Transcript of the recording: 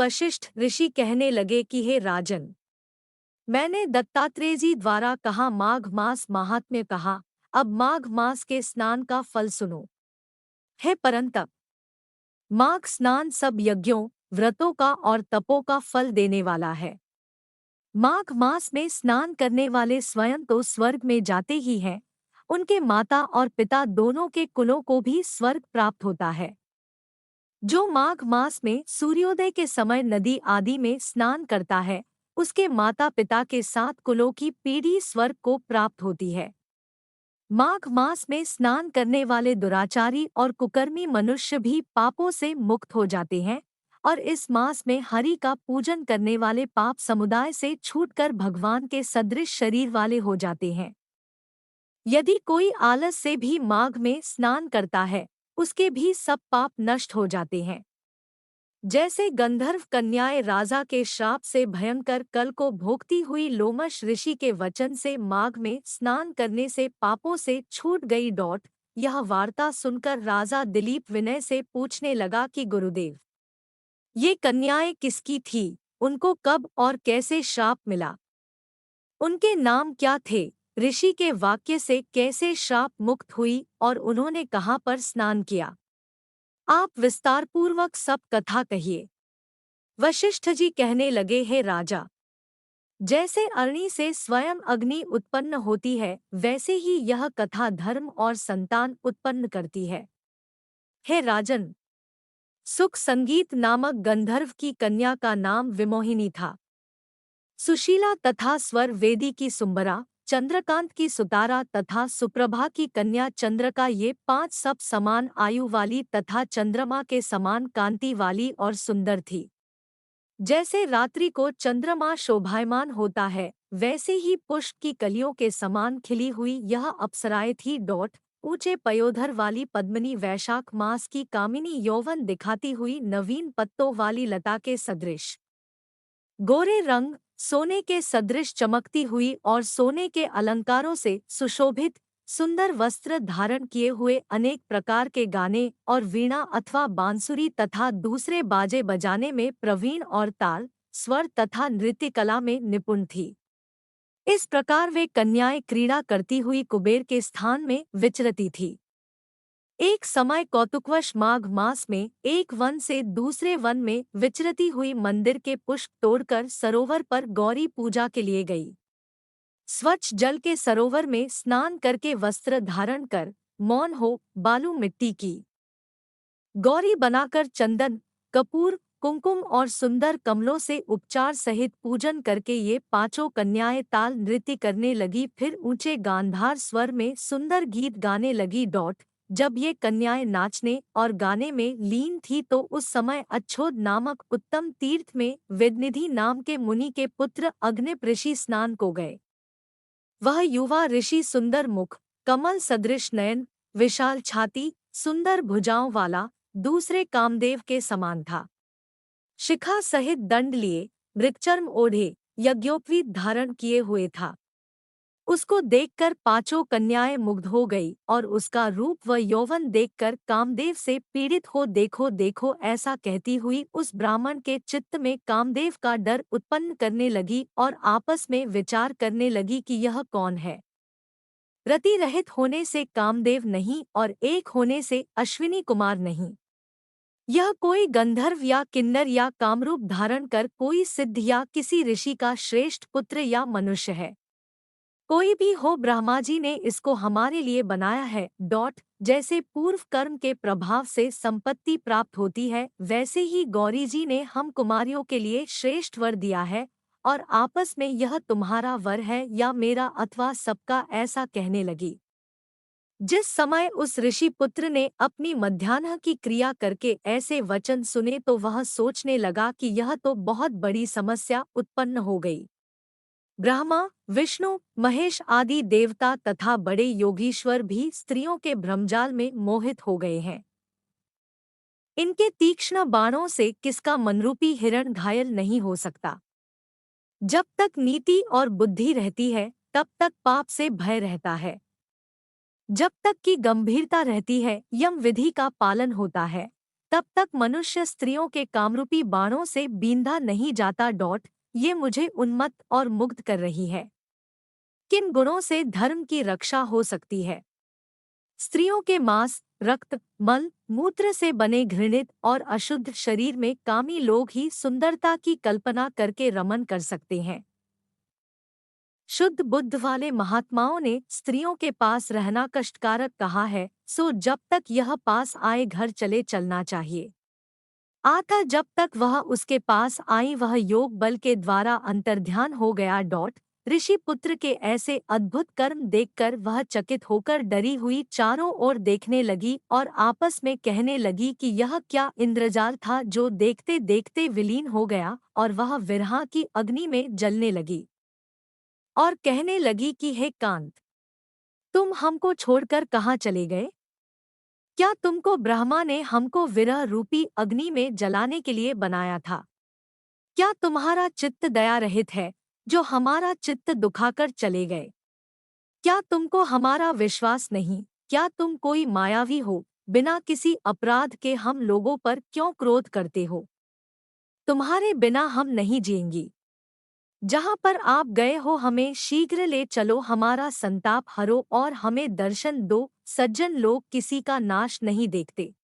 वशिष्ठ ऋषि कहने लगे कि हे राजन, मैंने दत्तात्रेय जी द्वारा कहा माघ मास महात्म्य कहा, अब माघ मास के स्नान का फल सुनो। हे परंतप, माघ स्नान सब यज्ञों, व्रतों का और तपों का फल देने वाला है। माघ मास में स्नान करने वाले स्वयं तो स्वर्ग में जाते ही हैं, उनके माता और पिता दोनों के कुलों को भी स्वर्ग प्राप्त होता है। जो माघ मास में सूर्योदय के समय नदी आदि में स्नान करता है, उसके माता पिता के 7 कुलों की पीढ़ी स्वर्ग को प्राप्त होती है। माघ मास में स्नान करने वाले दुराचारी और कुकर्मी मनुष्य भी पापों से मुक्त हो जाते हैं, और इस मास में हरि का पूजन करने वाले पाप समुदाय से छूटकर भगवान के सदृश शरीर वाले हो जाते हैं। यदि कोई आलस से भी माघ में स्नान करता है, उसके भी सब पाप नष्ट हो जाते हैं। जैसे गंधर्व कन्याएं राजा के श्राप से भयंकर कल को भोगती हुई लोमश ऋषि के वचन से माघ में स्नान करने से पापों से छूट गई। यह वार्ता सुनकर राजा दिलीप विनय से पूछने लगा कि गुरुदेव, ये कन्याएं किसकी थी, उनको कब और कैसे श्राप मिला, उनके नाम क्या थे, ऋषि के वाक्य से कैसे श्राप मुक्त हुई और उन्होंने कहाँ पर स्नान किया? आप विस्तारपूर्वक सब कथा कहिए। वशिष्ठ जी कहने लगे, हे राजा, जैसे अग्नि से स्वयं अग्नि उत्पन्न होती है, वैसे ही यह कथा धर्म और संतान उत्पन्न करती है। हे राजन, सुख संगीत नामक गंधर्व की कन्या का नाम विमोहिनी था। सुशीला तथा स्वर वेदी की सुंबरा, चंद्रकांत की सुतारा तथा सुप्रभा की कन्या चंद्रका, ये 5 सब समान आयु वाली तथा चंद्रमा के समान कांति वाली और सुंदर थी। जैसे रात्रि को चंद्रमा शोभायमान होता है, वैसे ही पुष्प की कलियों के समान खिली हुई यह अप्सराएं थी। ऊंचे पयोधर वाली पद्मिनी, वैशाख मास की कामिनी, यौवन दिखाती हुई नवीन पत्तों वाली लता के सदृश, गोरे रंग, सोने के सदृश चमकती हुई और सोने के अलंकारों से सुशोभित, सुंदर वस्त्र धारण किए हुए, अनेक प्रकार के गाने और वीणा अथवा बांसुरी तथा दूसरे बाजे बजाने में प्रवीण और ताल, स्वर तथा नृत्य कला में निपुण थी। इस प्रकार वे कन्याएं क्रीड़ा करती हुई कुबेर के स्थान में विचरती थी। एक समय कौतुकवश माघ मास में एक वन से दूसरे वन में विचरती हुई मंदिर के पुष्प तोड़कर सरोवर पर गौरी पूजा के लिए गई। स्वच्छ जल के सरोवर में स्नान करके वस्त्र धारण कर मौन हो बालू मिट्टी की गौरी बनाकर चंदन, कपूर, कुमकुम और सुंदर कमलों से उपचार सहित पूजन करके ये 5 कन्याएं ताल नृत्य करने लगी, फिर ऊंचे गांधार स्वर में सुंदर गीत गाने लगी। जब ये कन्याएं नाचने और गाने में लीन थी तो उस समय अच्छोद नामक उत्तम तीर्थ में वेदनिधि नाम के मुनि के पुत्र अग्निप ऋषि स्नान को गए। वह युवा ऋषि सुंदर मुख, कमल सदृश नयन, विशाल छाती, सुंदर भुजाओं वाला, दूसरे कामदेव के समान था। शिखा सहित दंड लिए, मृगचर्म ओढ़े, यज्ञोपवीत धारण किए हुए था। उसको देखकर 5 कन्याएं मुग्ध हो गई और उसका रूप व यौवन देखकर कामदेव से पीड़ित हो देखो देखो ऐसा कहती हुई उस ब्राह्मण के चित्त में कामदेव का डर उत्पन्न करने लगी और आपस में विचार करने लगी कि यह कौन है। रति रहित होने से कामदेव नहीं और एक होने से अश्विनी कुमार नहीं। यह कोई गंधर्व या किन्नर या कामरूप धारण कर कोई सिद्ध या किसी ऋषि का श्रेष्ठ पुत्र या मनुष्य है। कोई भी हो, ब्रह्मा जी ने इसको हमारे लिए बनाया है। जैसे पूर्व कर्म के प्रभाव से संपत्ति प्राप्त होती है, वैसे ही गौरी जी ने हम कुमारियों के लिए श्रेष्ठ वर दिया है, और आपस में यह तुम्हारा वर है या मेरा अथवा सबका, ऐसा कहने लगी। जिस समय उस ऋषि पुत्र ने अपनी मध्याह्न की क्रिया करके ऐसे वचन सुने तो वह सोचने लगा कि यह तो बहुत बड़ी समस्या उत्पन्न हो गई। ब्रह्मा, विष्णु, महेश आदि देवता तथा बड़े योगीश्वर भी स्त्रियों के भ्रमजाल में मोहित हो गए हैं। इनके तीक्ष्ण बाणों से किसका मनरूपी हिरण घायल नहीं हो सकता। जब तक नीति और बुद्धि रहती है, तब तक पाप से भय रहता है। जब तक की गंभीरता रहती है, यम विधि का पालन होता है। तब तक मनुष्य स्त्रियों के कामरूपी बाणों से बींधा नहीं जाता। ये मुझे उन्मत्त और मुग्ध कर रही है। किन गुणों से धर्म की रक्षा हो सकती है? स्त्रियों के मांस, रक्त, मल, मूत्र से बने घृणित और अशुद्ध शरीर में कामी लोग ही सुंदरता की कल्पना करके रमन कर सकते हैं। शुद्ध बुद्ध वाले महात्माओं ने स्त्रियों के पास रहना कष्टकारक कहा है, सो जब तक यह पास आए घर चले चलना चाहिए। आता जब तक वह उसके पास आई वह योग बल के द्वारा अंतर्ध्यान हो गया। ऋषि पुत्र के ऐसे अद्भुत कर्म देखकर वह चकित होकर डरी हुई चारों ओर देखने लगी और आपस में कहने लगी कि यह क्या इंद्रजाल था जो देखते देखते विलीन हो गया, और वह विरहा की अग्नि में जलने लगी और कहने लगी कि हे कांत, तुम हमको छोड़कर कहाँ चले गए? क्या तुमको ब्रह्मा ने हमको विरह रूपी अग्नि में जलाने के लिए बनाया था? क्या तुम्हारा चित्त दया रहित है जो हमारा चित्त दुखाकर चले गए? क्या तुमको हमारा विश्वास नहीं? क्या तुम कोई मायावी हो? बिना किसी अपराध के हम लोगों पर क्यों क्रोध करते हो? तुम्हारे बिना हम नहीं जिएंगी। जहाँ पर आप गए हो हमें शीघ्र ले चलो, हमारा संताप हरो और हमें दर्शन दो। सज्जन लोग किसी का नाश नहीं देखते।